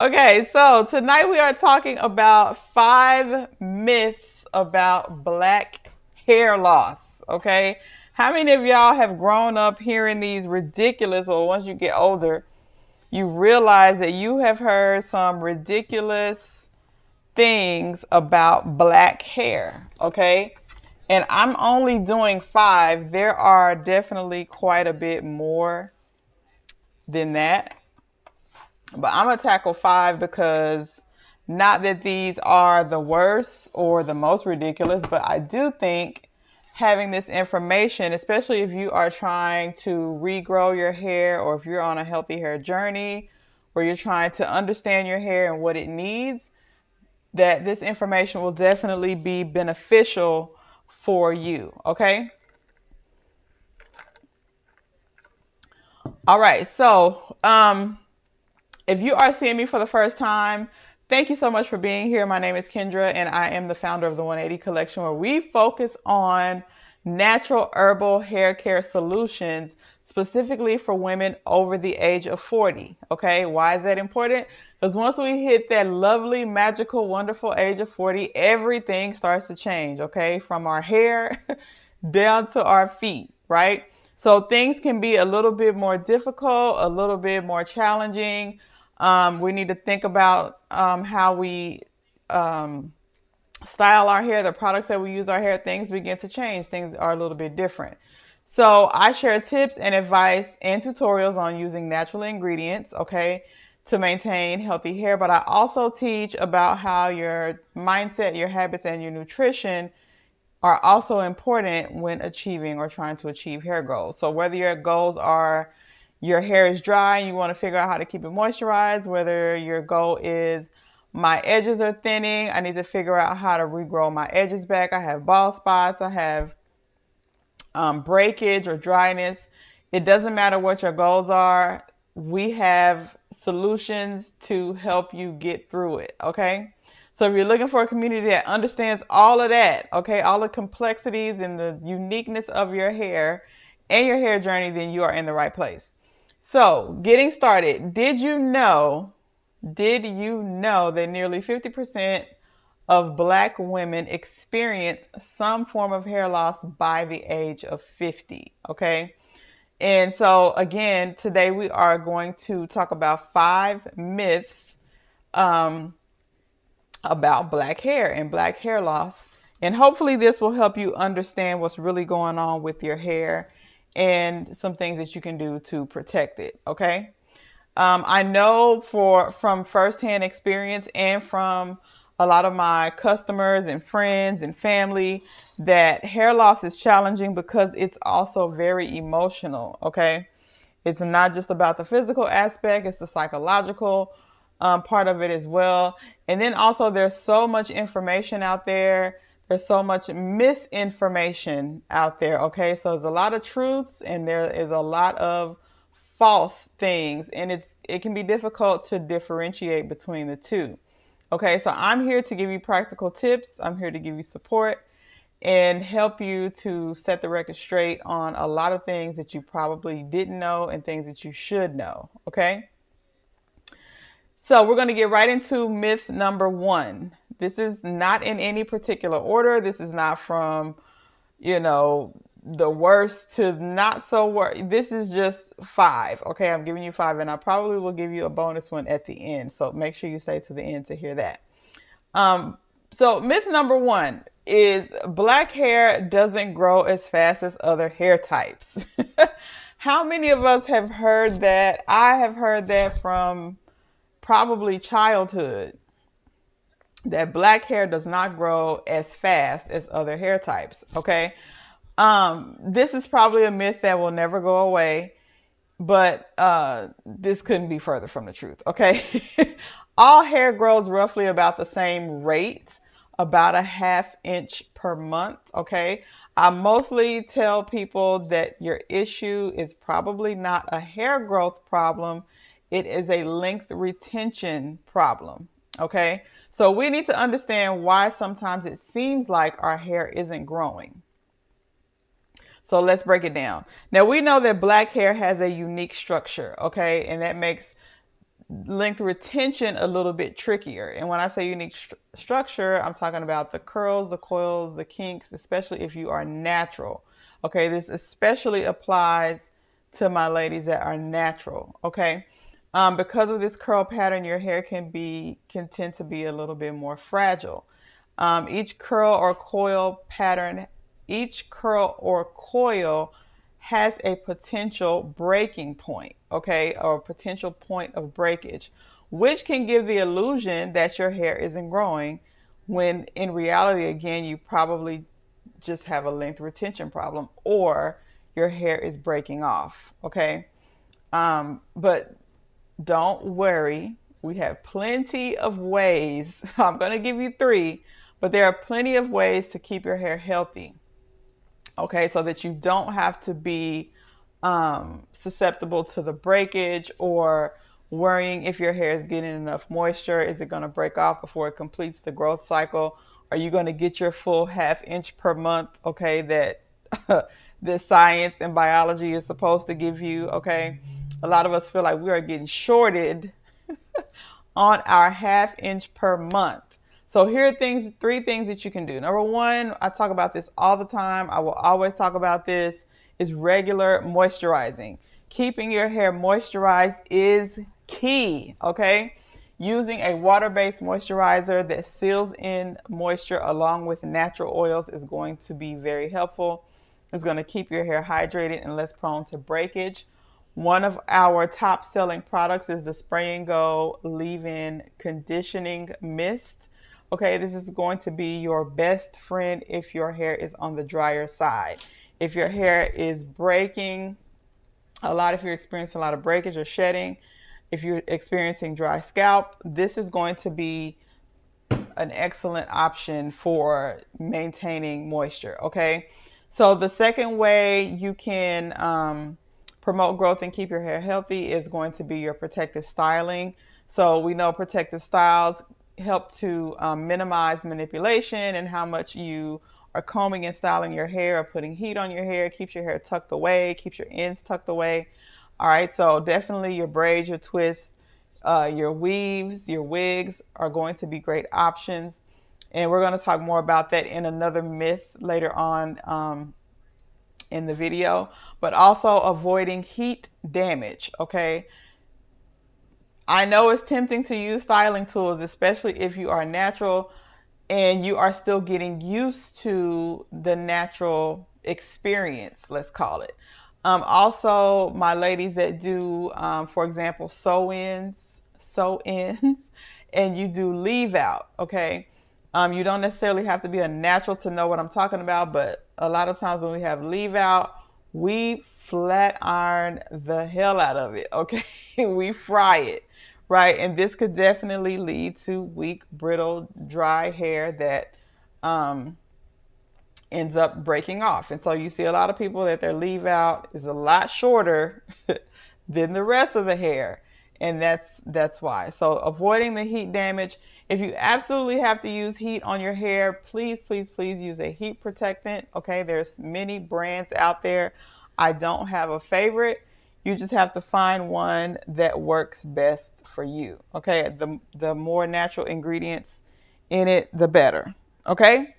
Okay, so tonight we are talking about 5 myths about black hair loss. Okay, how many of y'all have grown up hearing these ridiculous, or once you get older, you realize that you have heard some ridiculous things about black hair? Okay, and I'm only doing 5. There are definitely quite a bit more than that. But I'm gonna tackle 5 because not that these are the worst or the most ridiculous, but I do think having this information, especially if you are trying to regrow your hair or if you're on a healthy hair journey or you're trying to understand your hair and what it needs, that this information will definitely be beneficial for you. Okay. All right. If you are seeing me for the first time, thank you so much for being here. My name is Kendra, and I am the founder of the 180 Collection, where we focus on natural herbal hair care solutions, specifically for women over the age of 40. Okay, why is that important? Because once we hit that lovely, magical, wonderful age of 40, everything starts to change. Okay, from our hair down to our feet, right? So things can be a little bit more difficult, a little bit more challenging. We need to think about how we um, style our hair, the products that we use our hair, things begin to change. Things are a little bit different. So I share tips and advice and tutorials on using natural ingredients, okay, to maintain healthy hair. But I also teach about how your mindset, your habits, and your nutrition are also important when achieving or trying to achieve hair goals. So whether your goals are your hair is dry and you want to figure out how to keep it moisturized, whether your goal is my edges are thinning, I need to figure out how to regrow my edges back. I have bald spots, I have breakage or dryness. It doesn't matter what your goals are. We have solutions to help you get through it. Okay. So if you're looking for a community that understands all of that, okay, all the complexities and the uniqueness of your hair and your hair journey, then you are in the right place. So getting started, did you know that nearly 50% of black women experience some form of hair loss by the age of 50? Okay. And so again, today we are going to talk about 5 myths um, about black hair and black hair loss. And hopefully this will help you understand what's really going on with your hair and some things that you can do to protect it. Okay. I know from firsthand experience and from a lot of my customers and friends and family that hair loss is challenging because it's also very emotional. Okay. It's not just about the physical aspect, it's the psychological part of it as well. And then also, there's so much information out there. There's so much misinformation out there. Okay, so there's a lot of truths and there is a lot of false things, and it can be difficult to differentiate between the two. Okay, so I'm here to give you practical tips. I'm here to give you support and help you to set the record straight on a lot of things that you probably didn't know and things that you should know. Okay. So we're going to get right into myth number 1. This is not in any particular order. This is not from, the worst to not so worst. This is just 5. Okay. I'm giving you 5 and I probably will give you a bonus one at the end. So make sure you stay to the end to hear that. Um, so myth number 1 is black hair doesn't grow as fast as other hair types. How many of us have heard that? I have heard that from probably childhood, that black hair does not grow as fast as other hair types. Okay. This is probably a myth that will never go away, but this couldn't be further from the truth. Okay. All hair grows roughly about the same rate, about a half inch per month. Okay. I mostly tell people that your issue is probably not a hair growth problem. It is a length retention problem. Okay. So we need to understand why sometimes it seems like our hair isn't growing. So let's break it down. Now we know that black hair has a unique structure, okay? And that makes length retention a little bit trickier. And when I say unique structure, I'm talking about the curls, the coils, the kinks, especially if you are natural. Okay, this especially applies to my ladies that are natural. Okay, because of this curl pattern, your hair can tend to be a little bit more fragile. Each curl or coil pattern, each curl or coil has a potential breaking point, okay, or a potential point of breakage, which can give the illusion that your hair isn't growing, when in reality, again, you probably just have a length retention problem or your hair is breaking off, okay? But don't worry. We have plenty of ways. I'm going to give you three, but there are plenty of ways to keep your hair healthy. Okay, so that you don't have to be susceptible to the breakage or worrying if your hair is getting enough moisture. Is it going to break off before it completes the growth cycle? Are you going to get your full ½ inch per month? Okay, that this science and biology is supposed to give you. Okay, a lot of us feel like we are getting shorted on our ½ inch per month. So here are three things that you can do. Number one, I talk about this all the time. I will always talk about this, is regular moisturizing. Keeping your hair moisturized is key, okay? Using a water-based moisturizer that seals in moisture along with natural oils is going to be very helpful. It's going to keep your hair hydrated and less prone to breakage. One of our top selling products is the Spray and Go Leave-In Conditioning Mist. Okay, this is going to be your best friend if your hair is on the drier side. If your hair is breaking a lot, if you're experiencing a lot of breakage or shedding, if you're experiencing dry scalp, this is going to be an excellent option for maintaining moisture, okay? So the second way you can promote growth and keep your hair healthy is going to be your protective styling. So we know protective styles help to minimize manipulation and how much you are combing and styling your hair or putting heat on your hair, keeps your hair tucked away, keeps your ends tucked away. All right, so definitely your braids, your twists, your weaves, your wigs are going to be great options. And we're going to talk more about that in another myth later on in the video. But also avoiding heat damage, okay? I know it's tempting to use styling tools, especially if you are natural and you are still getting used to the natural experience, let's call it. Also, my ladies that do, for example, sew-ins, and you do leave out, okay? You don't necessarily have to be a natural to know what I'm talking about, but a lot of times when we have leave out, we flat iron the hell out of it, okay? We fry it, right? And this could definitely lead to weak, brittle, dry hair that ends up breaking off. And so you see a lot of people that their leave out is a lot shorter than the rest of the hair. And that's why. So avoiding the heat damage. If you absolutely have to use heat on your hair, please, please, please use a heat protectant. Okay, there's many brands out there. I don't have a favorite. You just have to find one that works best for you. Okay, the more natural ingredients in it, the better. Okay.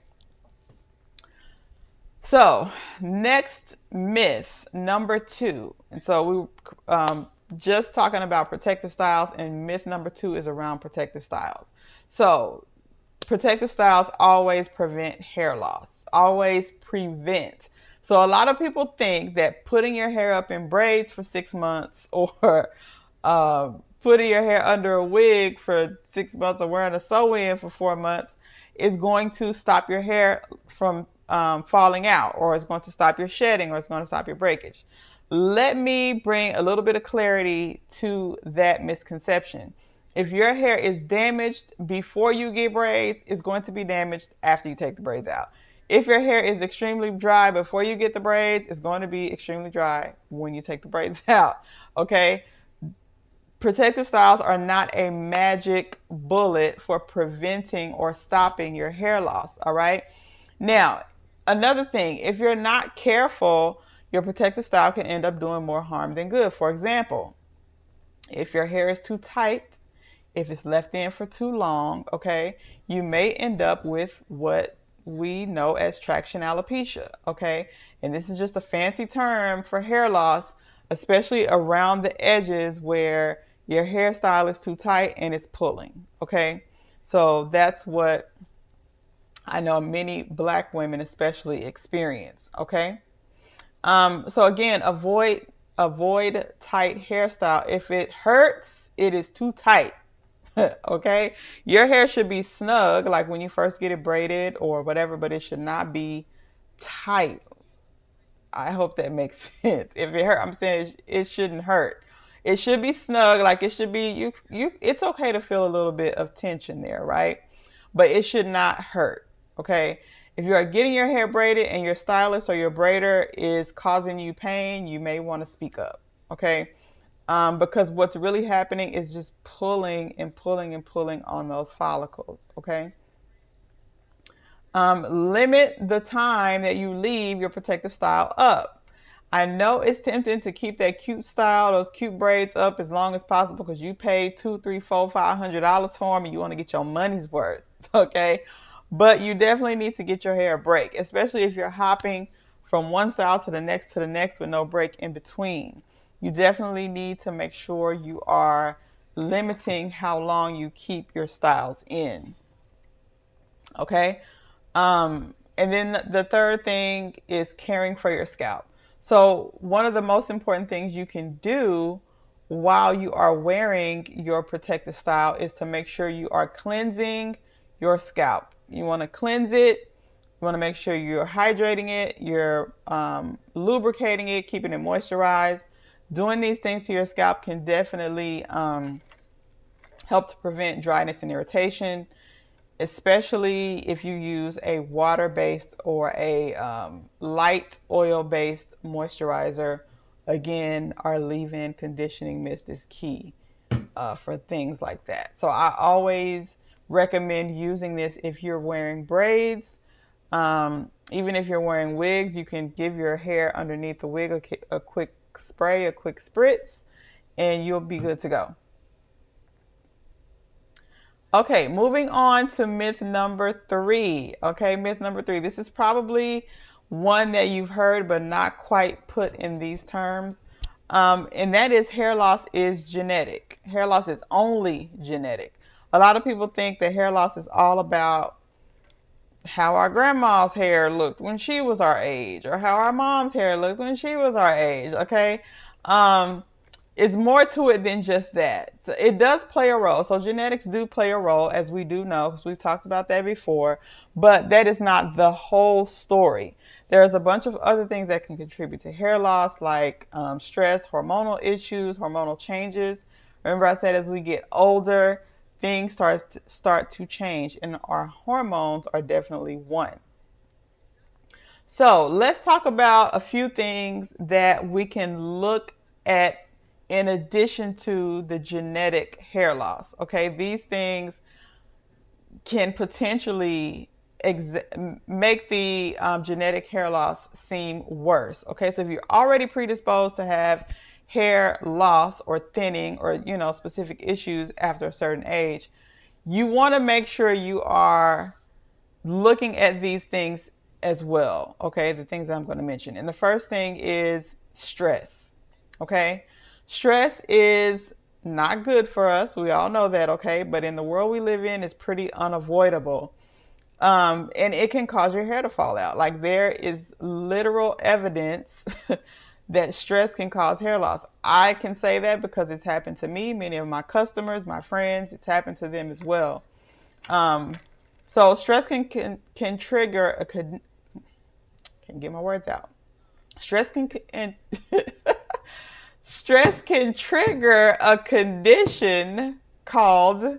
So next myth, number 2. And so we just talking about protective styles, and myth number 2 is around protective styles. So protective styles always prevent hair loss, always prevent. So a lot of people think that putting your hair up in braids for 6 months or putting your hair under a wig for 6 months or wearing a sew-in for 4 months is going to stop your hair from falling out, or it's going to stop your shedding, or it's going to stop your breakage. Let me bring a little bit of clarity to that misconception. If your hair is damaged before you get braids, it's going to be damaged after you take the braids out. If your hair is extremely dry before you get the braids, it's going to be extremely dry when you take the braids out. Okay? Protective styles are not a magic bullet for preventing or stopping your hair loss. All right? Now, another thing, if you're not careful, your protective style can end up doing more harm than good. For example, If your hair is too tight, if it's left in for too long, okay, you may end up with what we know as traction alopecia, okay? And this is just a fancy term for hair loss, especially around the edges where your hairstyle is too tight and it's pulling, okay? So that's what I know many black women especially experience, okay? So again, avoid tight hairstyle. If it hurts, it is too tight. Okay? Your hair should be snug, like when you first get it braided or whatever, but it should not be tight. I hope that makes sense. If it hurt, I'm saying it shouldn't hurt. It should be snug, like it should be it's okay to feel a little bit of tension there, right? But it should not hurt. Okay? If you are getting your hair braided and your stylist or your braider is causing you pain, you may want to speak up. Okay? Because what's really happening is just pulling and pulling and pulling on those follicles. Okay? Limit the time that you leave your protective style up. I know it's tempting to keep that cute style, those cute braids up as long as possible because you paid two, three, four, $500 for them and you want to get your money's worth. Okay, but you definitely need to get your hair a break, especially if you're hopping from one style to the next with no break in between. You definitely need to make sure you are limiting how long you keep your styles in. Okay. And then the third thing is caring for your scalp. So one of the most important things you can do while you are wearing your protective style is to make sure you are cleansing your scalp. You want to cleanse it. You want to make sure you're hydrating it, you're lubricating it, keeping it moisturized. Doing these things to your scalp can definitely help to prevent dryness and irritation, especially if you use a water-based or a light oil-based moisturizer. Again, our leave-in conditioning mist is key for things like that. So I always recommend using this if you're wearing braids. Even if you're wearing wigs, you can give your hair underneath the wig a quick spray, a quick spritz, and you'll be good to go. Okay, moving on to myth number three. Okay, myth number three. This is probably one that you've heard, but not quite put in these terms. And that is hair loss is genetic. Hair loss is only genetic. A lot of people think that hair loss is all about how our grandma's hair looked when she was our age, or how our mom's hair looked when she was our age. Okay. Um, it's more to it than just that. So it does play a role. So genetics do play a role, as we do know, because we've talked about that before, but that is not the whole story. There's a bunch of other things that can contribute to hair loss, like stress, hormonal issues, hormonal changes. Remember I said as we get older, things start to change, and our hormones are definitely one. So let's talk about a few things that we can look at in addition to the genetic hair loss. Okay, these things can potentially make the genetic hair loss seem worse. Okay, so if you're already predisposed to have hair loss or thinning or specific issues after a certain age, you want to make sure you are looking at these things as well. Okay, the things I'm going to mention. And the first thing is stress. Okay, stress is not good for us. We all know that. Okay, but in the world we live in, it's pretty unavoidable. And it can cause your hair to fall out. Like there is literal evidence that stress can cause hair loss. I can say that because it's happened to me, many of my customers, my friends, it's happened to them as well. Um, so stress can trigger can get my words out. Stress can stress can trigger a condition called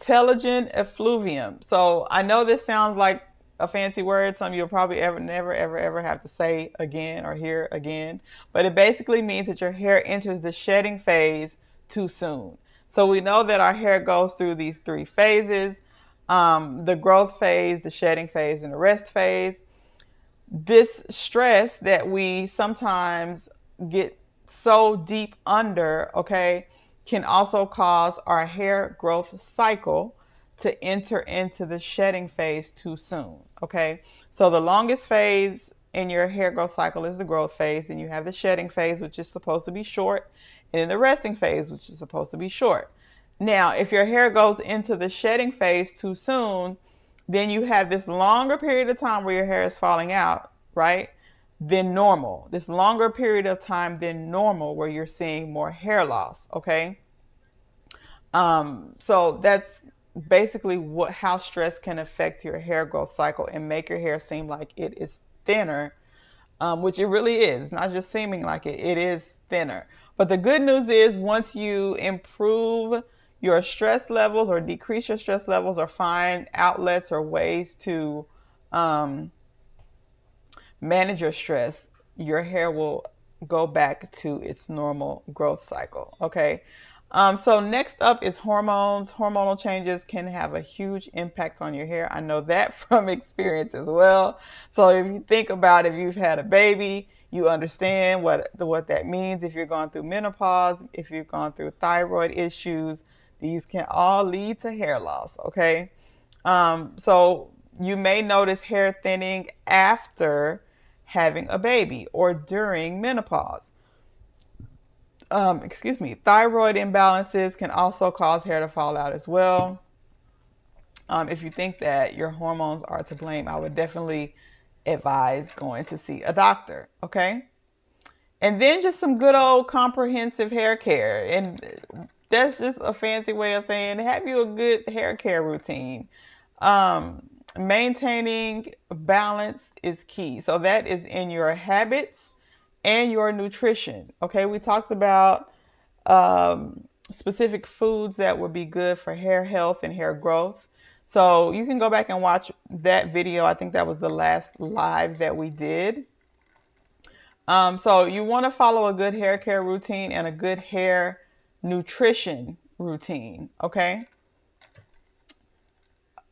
telogen effluvium. So I know this sounds like a fancy word, some you'll probably never have to say again or hear again, but it basically means that your hair enters the shedding phase too soon. So we know that our hair goes through these three phases: the growth phase, the shedding phase, and the rest phase. This stress that we sometimes get so deep under, okay, can also cause our hair growth cycle to enter into the shedding phase too soon. Okay, so the longest phase in your hair growth cycle is the growth phase, and you have the shedding phase, which is supposed to be short, and then the resting phase, which is supposed to be short. Now, if your hair goes into the shedding phase too soon, then you have this longer period of time where your hair is falling out, right? Than normal. This longer period of time than normal where you're seeing more hair loss, okay? So that's basically how stress can affect your hair growth cycle and make your hair seem like it is thinner, which it really is. It's not just seeming like it, it is thinner. But the good news is once you improve your stress levels or decrease your stress levels or find outlets or ways to um, manage your stress, your hair will go back to its normal growth cycle. Okay. So next up is hormones. Hormonal changes can have a huge impact on your hair. I know that from experience as well. So if you think about if you've had a baby, you understand what that means. If you're going through menopause, if you've gone through thyroid issues, these can all lead to hair loss. Okay. So you may notice hair thinning after having a baby or during menopause. Excuse me, thyroid imbalances can also cause hair to fall out as well. If you think that your hormones are to blame, I would definitely advise going to see a doctor, okay? And then just some good old comprehensive hair care. And that's just a fancy way of saying have you a good hair care routine. Maintaining balance is key. So that is in your habits and your nutrition. Okay, we talked about specific foods that would be good for hair health and hair growth. So you can go back and watch that video. I think that was the last live that we did. So you want to follow a good hair care routine and a good hair nutrition routine. Okay.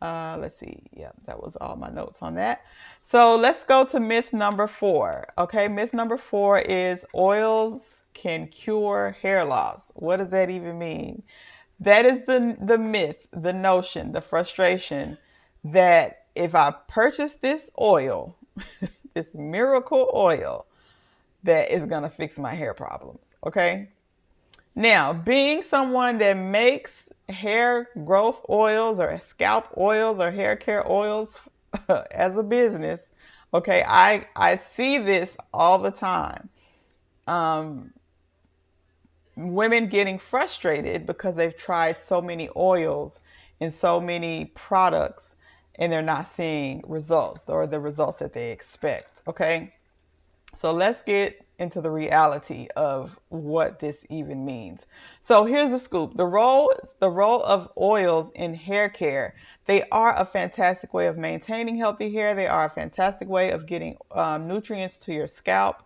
Let's see. Yeah, that was all my notes on that. So let's go to myth number 4. Okay, myth number 4 is oils can cure hair loss. What does that even mean? That is the myth, the notion, the frustration that if I purchase this oil, this miracle oil, that is going to fix my hair problems. Okay. Now, being someone that makes hair growth oils or scalp oils or hair care oils as a business, okay, I see this all the time. Women getting frustrated because they've tried so many oils and so many products and they're not seeing results or the results that they expect, okay? So let's get into the reality of what this even means. So here's the scoop. The role of oils in hair care, they are a fantastic way of maintaining healthy hair. They are a fantastic way of getting nutrients to your scalp.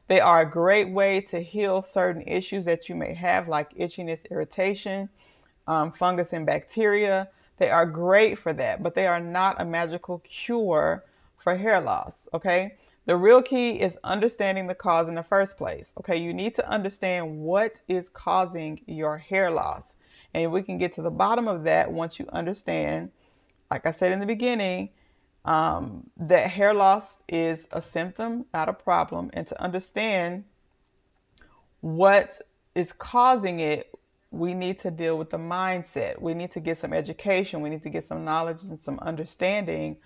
They are a great way to heal certain issues that you may have, like itchiness, irritation, fungus, and bacteria. They are great for that, but they are not a magical cure for hair loss, okay? The real key is understanding the cause in the first place. Okay, you need to understand what is causing your hair loss. And we can get to the bottom of that once you understand, like I said in the beginning, that hair loss is a symptom, not a problem. And to understand what is causing it, we need to deal with the mindset. We need to get some education. We need to get some knowledge and some understanding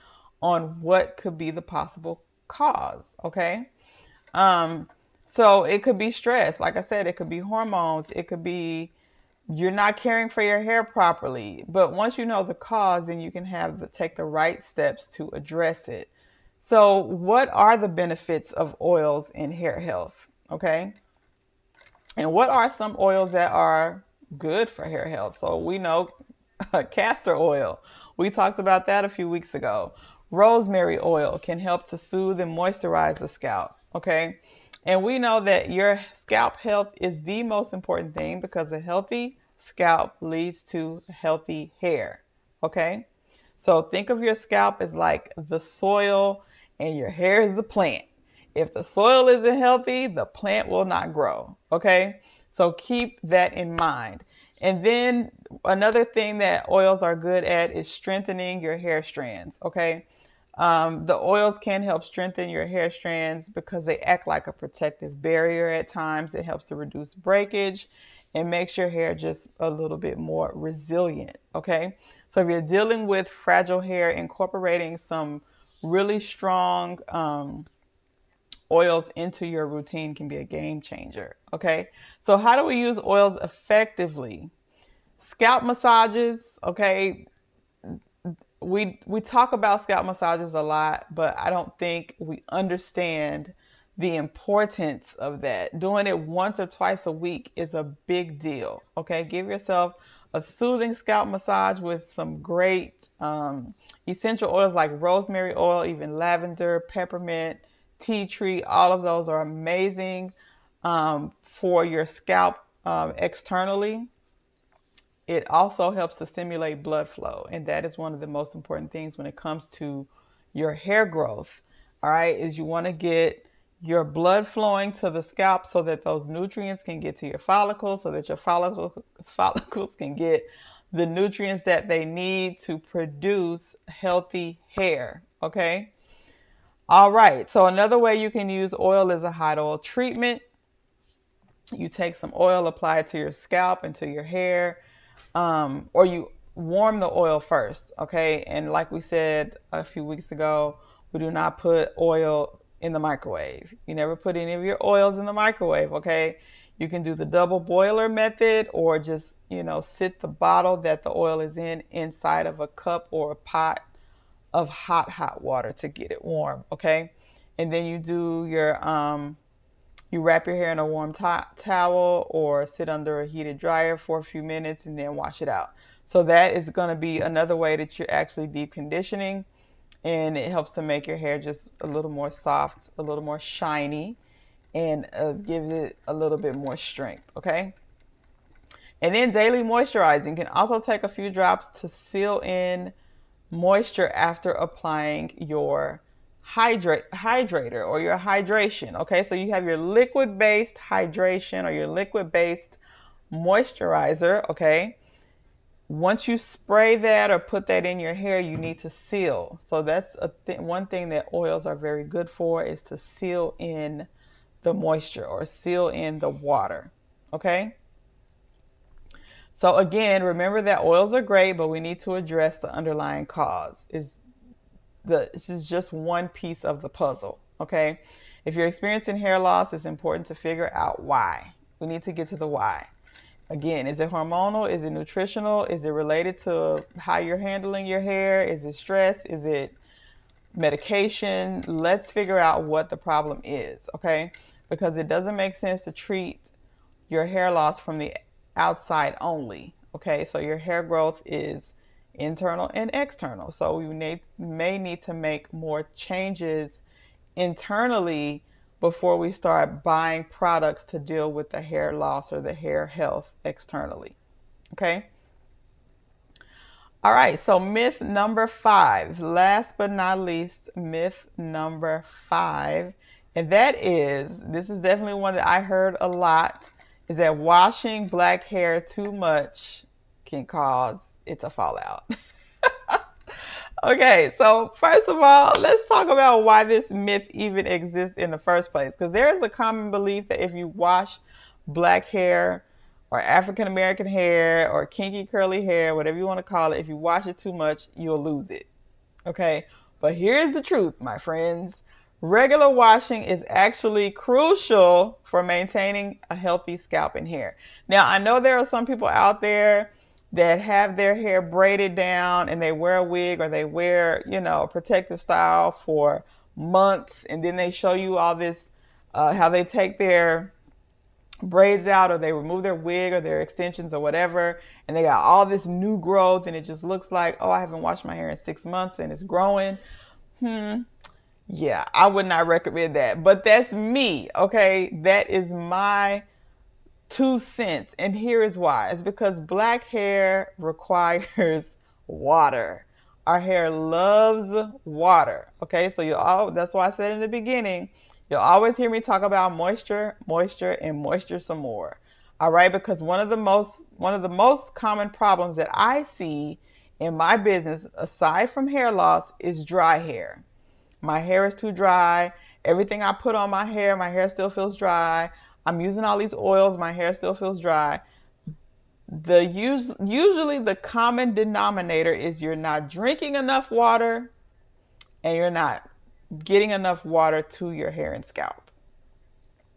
on what could be the possible cause. Okay. So it could be stress. Like I said, it could be hormones. It could be you're not caring for your hair properly. But once you know the cause, then you can take the right steps to address it. So what are the benefits of oils in hair health? Okay. And what are some oils that are good for hair health? So we know castor oil. We talked about that a few weeks ago. Rosemary oil can help to soothe and moisturize the scalp, okay? And we know that your scalp health is the most important thing because a healthy scalp leads to healthy hair, okay? So think of your scalp as like the soil and your hair is the plant. If the soil isn't healthy, the plant will not grow, okay? So keep that in mind. And then another thing that oils are good at is strengthening your hair strands. Okay. The oils can help strengthen your hair strands because they act like a protective barrier at times. It helps to reduce breakage and makes your hair just a little bit more resilient. Okay. So if you're dealing with fragile hair, incorporating some really strong oils into your routine can be a game changer. Okay. So how do we use oils effectively? Scalp massages. Okay, we talk about scalp massages a lot, but I don't think we understand the importance of that. Doing it once or twice a week is a big deal. Okay, give yourself a soothing scalp massage with some great essential oils like rosemary oil, even lavender, peppermint, tea tree. All of those are amazing for your scalp externally. It also helps to stimulate blood flow, and that is one of the most important things when it comes to your hair growth. All right, is you want to get your blood flowing to the scalp so that those nutrients can get to your follicles, so that your follicles can get the nutrients that they need to produce healthy hair. Okay. All right. So another way you can use oil is a hot oil treatment. You take some oil, apply it to your scalp and to your hair, or you warm the oil first, okay? And like we said a few weeks ago, we do not put oil in the microwave. You never put any of your oils in the microwave, okay? You can do the double boiler method or just, sit the bottle that the oil is in inside of a cup or a pot of hot water to get it warm, okay? And then you wrap your hair in a warm towel or sit under a heated dryer for a few minutes and then wash it out. So that is going to be another way that you're actually deep conditioning, and it helps to make your hair just a little more soft, a little more shiny, and gives it a little bit more strength, okay? And then daily moisturizing can also take a few drops to seal in moisture after applying your hydrator or your hydration. Okay, so you have your liquid based hydration or your liquid based moisturizer. Okay, once you spray that or put that in your hair, you need to seal. So that's one thing that oils are very good for, is to seal in the moisture or seal in the water. Okay. So again, remember that oils are great, but we need to address the underlying cause. This is just one piece of the puzzle, okay? If you're experiencing hair loss, it's important to figure out why. We need to get to the why. Again, is it hormonal? Is it nutritional? Is it related to how you're handling your hair? Is it stress? Is it medication? Let's figure out what the problem is, okay? Because it doesn't make sense to treat your hair loss from the outside only, okay? So your hair growth is internal and external. So you may need to make more changes internally before we start buying products to deal with the hair loss or the hair health externally. Okay? All right, so myth number 5. Last but not least, myth number 5. And this is definitely one that I heard a lot, is that washing black hair too much can cause it to fall out. Okay, so first of all, let's talk about why this myth even exists in the first place. Because there is a common belief that if you wash black hair or African American hair or kinky curly hair, whatever you want to call it, if you wash it too much, you'll lose it. Okay, but here's the truth, my friends. Regular washing is actually crucial for maintaining a healthy scalp and hair. Now, I know there are some people out there that have their hair braided down and they wear a wig or they wear, a protective style for months, and then they show you all this, how they take their braids out or they remove their wig or their extensions or whatever, and they got all this new growth and it just looks like, oh, I haven't washed my hair in 6 months and it's growing. Yeah, I would not recommend that, but that's me. Okay, that is my 2 cents, and here is why. It's because black hair requires water. Our hair loves water. Okay, so that's why I said in the beginning, you'll always hear me talk about moisture, moisture, and moisture some more. All right, because one of the most common problems that I see in my business, aside from hair loss, is dry hair. My hair is too dry. Everything I put on my hair still feels dry. I'm using all these oils, my hair still feels dry. Usually the common denominator is you're not drinking enough water and you're not getting enough water to your hair and scalp.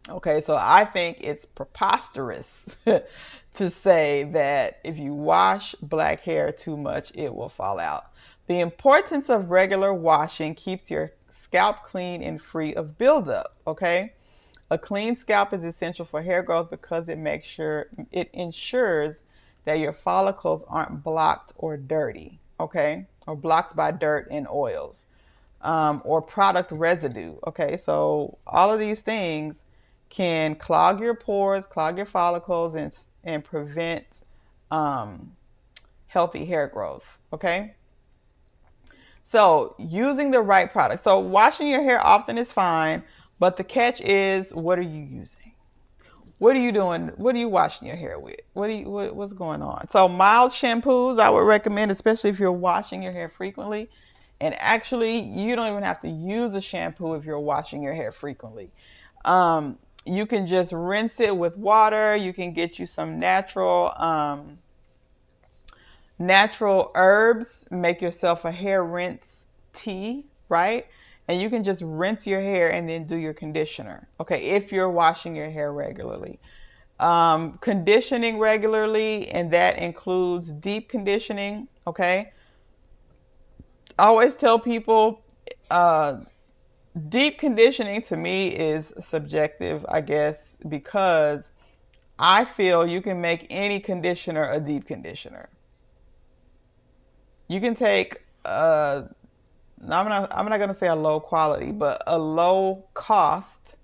Okay, so I think it's preposterous to say that if you wash black hair too much, it will fall out. The importance of regular washing keeps your scalp clean and free of buildup. Okay, a clean scalp is essential for hair growth because it ensures that your follicles aren't blocked or dirty. Okay, or blocked by dirt and oils, or product residue. Okay, so all of these things can clog your pores, clog your follicles, and prevent um, healthy hair growth. Okay, so using the right product. So washing your hair often is fine, but the catch is, what are you using? What are you doing? What are you washing your hair with? What's going on? So mild shampoos I would recommend, especially if you're washing your hair frequently. And actually, you don't even have to use a shampoo if you're washing your hair frequently. You can just rinse it with water. You can get you some natural herbs. Make yourself a hair rinse tea, right? And you can just rinse your hair and then do your conditioner. Okay, if you're washing your hair regularly. Conditioning regularly, and that includes deep conditioning. Okay, I always tell people, uh, deep conditioning to me is subjective, I guess, because I feel you can make any conditioner a deep conditioner. You can take, I'm not going to say a low quality, but a low cost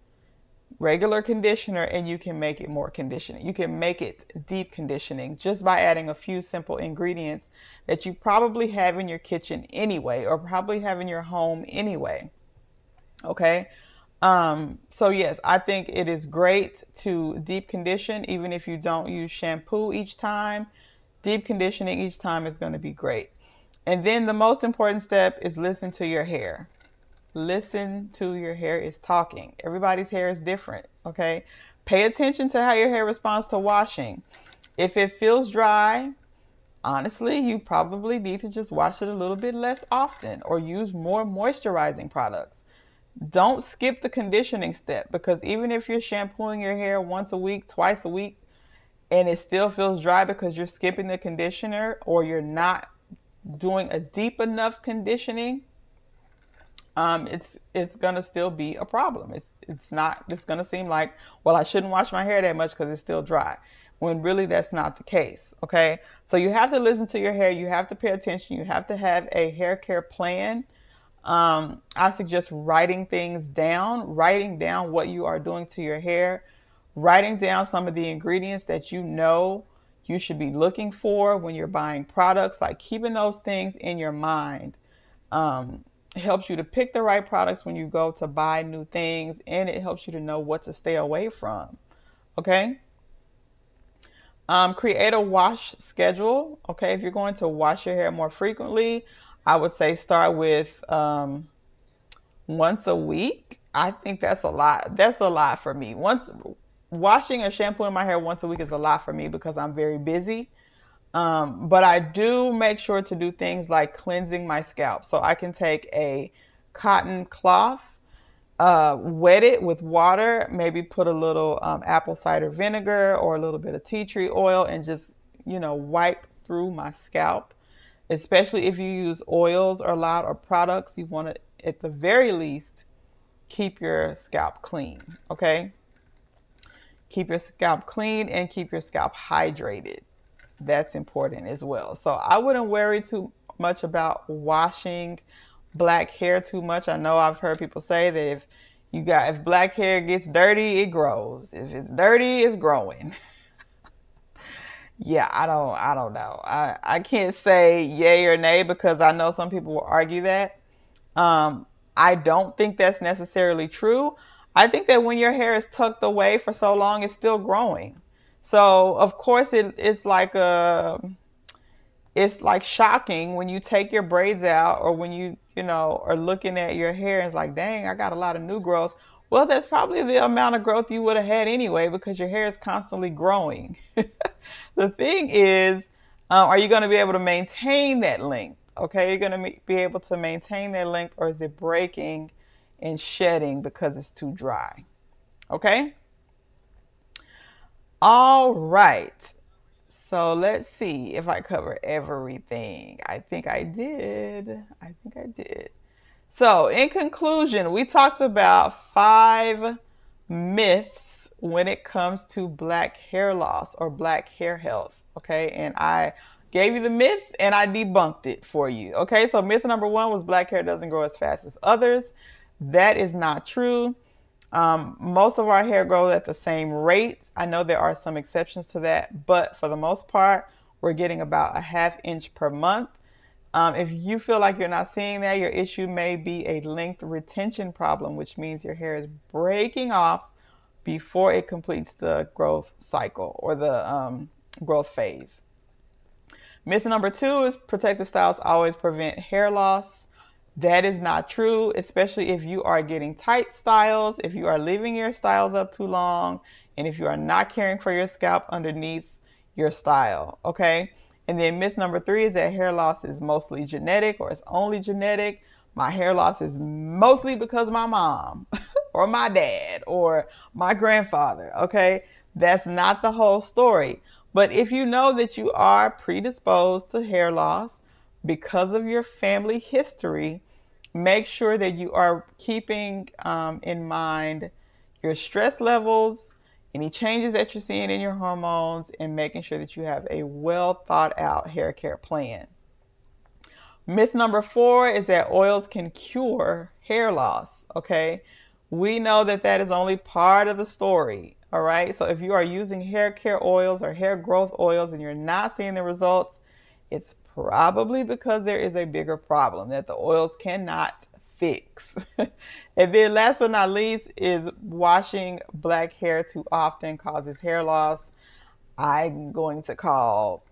regular conditioner, and you can make it more conditioning. You can make it deep conditioning just by adding a few simple ingredients that you probably have in your kitchen anyway, or probably have in your home anyway. Okay. So yes, I think it is great to deep condition, even if you don't use shampoo each time. Deep conditioning each time is going to be great. And then the most important step is listen to your hair. Listen to your hair is talking. Everybody's hair is different, okay? Pay attention to how your hair responds to washing. If it feels dry, honestly, you probably need to just wash it a little bit less often or use more moisturizing products. Don't skip the conditioning step, because even if you're shampooing your hair once a week, twice a week, and it still feels dry because you're skipping the conditioner or you're not doing a deep enough conditioning, it's gonna still be a problem. It's not. It's gonna seem like, well, I shouldn't wash my hair that much because it's still dry, when really that's not the case. Okay, so you have to listen to your hair. You have to pay attention. You have to have a hair care plan. I suggest writing down what you are doing to your hair, writing down some of the ingredients that you know you should be looking for when you're buying products. Like, keeping those things in your mind um, helps you to pick the right products when you go to buy new things, and it helps you to know what to stay away from. Okay. Create a wash schedule. Okay, if you're going to wash your hair more frequently, I would say start with once a week. I think that's a lot. That's a lot for me. Once Washing or shampooing my hair once a week is a lot for me because I'm very busy. But I do make sure to do things like cleansing my scalp. So I can take a cotton cloth, wet it with water, maybe put a little apple cider vinegar or a little bit of tea tree oil, and just, wipe through my scalp. Especially if you use oils or a lot of products, you want to, at the very least, keep your scalp clean. Okay? Keep your scalp clean and keep your scalp hydrated. That's important as well. So I wouldn't worry too much about washing black hair too much. I know I've heard people say that if black hair gets dirty, it grows. If it's dirty, it's growing. Yeah, I don't know. I can't say yay or nay because I know some people will argue that. I don't think that's necessarily true. I think that when your hair is tucked away for so long, it's still growing. So of course it's like shocking when you take your braids out, or when you are looking at your hair and it's like, dang, I got a lot of new growth. Well, that's probably the amount of growth you would have had anyway, because your hair is constantly growing. The thing is, are you going to be able to maintain that length? Okay, you're going to be able to maintain that length, or is it breaking and shedding because it's too dry? Okay. All right. So let's see if I cover everything. I think I did. I think I did. So, in conclusion, we talked about 5 myths when it comes to black hair loss or black hair health. Okay, and I gave you the myth and I debunked it for you. Okay, so myth number 1 was black hair doesn't grow as fast as others. That is not true. Most of our hair grows at the same rate. I know there are some exceptions to that, but for the most part, we're getting about a ½ inch per month. If you feel like you're not seeing that, your issue may be a length retention problem, which means your hair is breaking off before it completes the growth cycle, or the growth phase. Myth number 2 is protective styles always prevent hair loss. That is not true, especially if you are getting tight styles, if you are leaving your styles up too long, and if you are not caring for your scalp underneath your style. Okay. And then myth number 3 is that hair loss is mostly genetic, or it's only genetic. My hair loss is mostly because my mom or my dad or my grandfather. Okay. That's not the whole story. But if you know that you are predisposed to hair loss because of your family history, make sure that you are keeping in mind your stress levels, any changes that you're seeing in your hormones, and making sure that you have a well thought out hair care plan. Myth number 4 is that oils can cure hair loss. Okay, we know that that is only part of the story. All right, so if you are using hair care oils or hair growth oils and you're not seeing the results, it's probably because there is a bigger problem that the oils cannot fix. And then last but not least is washing black hair too often causes hair loss. I'm going to call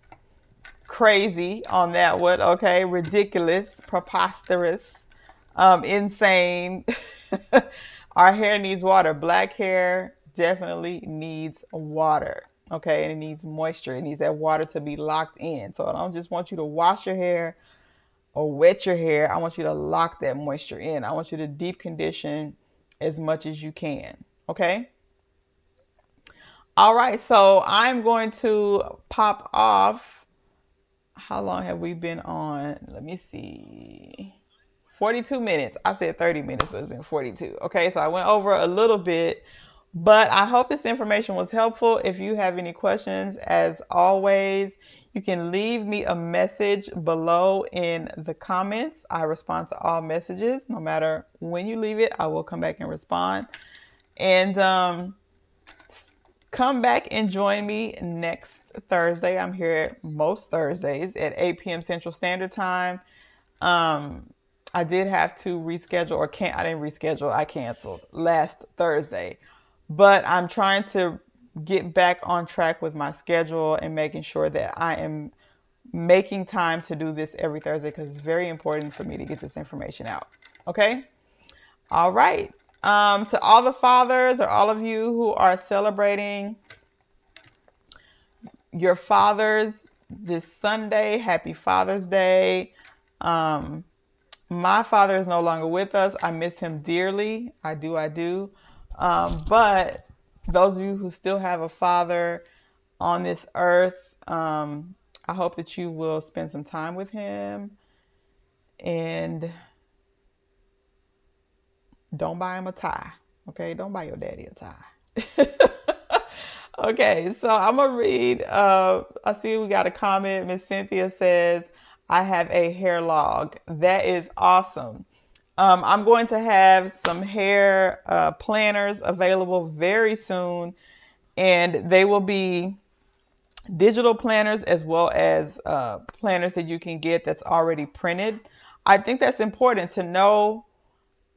crazy on that one, okay? Ridiculous, preposterous, insane. Our hair needs water. Black hair definitely needs water, okay? And it needs moisture. It needs that water to be locked in. So I don't just want you to wash your hair or wet your hair. I want you to lock that moisture in. I want you to deep condition as much as you can, okay? All right, so I'm going to pop off. How long have we been on? Let me see. 42 minutes. I said 30 minutes, but it's been 42. Okay, so I went over a little bit, but I hope this information was helpful. If you have any questions, as always, you can leave me a message below in the comments. I respond to all messages. No matter when you leave it, I will come back and respond. And come back and join me next Thursday. I'm here most Thursdays at 8 p.m. Central Standard Time. I did have to reschedule, I didn't reschedule, I canceled last Thursday. But I'm trying to get back on track with my schedule and making sure that I am making time to do this every Thursday, because it's very important for me to get this information out. Okay? All right. To all the fathers, or all of you who are celebrating your fathers this Sunday, happy Father's Day. My father is no longer with us. I miss him dearly. I do. But those of you who still have a father on this earth, I hope that you will spend some time with him, and don't buy him a tie. Okay, don't buy your daddy a tie. Okay, so I'm gonna read. I see we got a comment. Miss Cynthia says, "I have a hair log." That is awesome. I'm going to have some hair planners available very soon, and they will be digital planners as well as planners that you can get that's already printed. I think that's important to know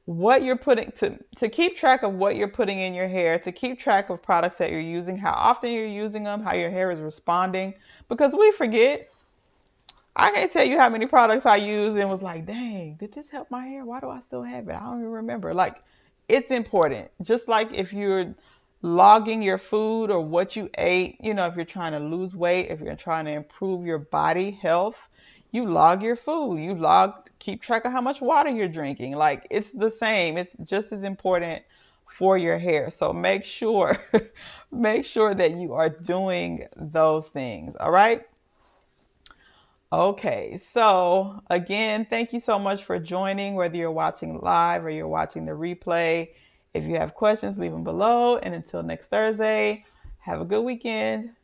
what you're putting to keep track of what you're putting in your hair, to keep track of products that you're using, how often you're using them, how your hair is responding, because we forget. I can't tell you how many products I used and was like, dang, did this help my hair? Why do I still have it? I don't even remember. Like, it's important. Just like if you're logging your food or what you ate, if you're trying to lose weight, if you're trying to improve your body health, you log your food. Keep track of how much water you're drinking. Like, it's the same. It's just as important for your hair. So make sure, make sure that you are doing those things. All right. Okay, so again, thank you so much for joining, whether you're watching live or you're watching the replay. If you have questions, leave them below. And until next Thursday, have a good weekend.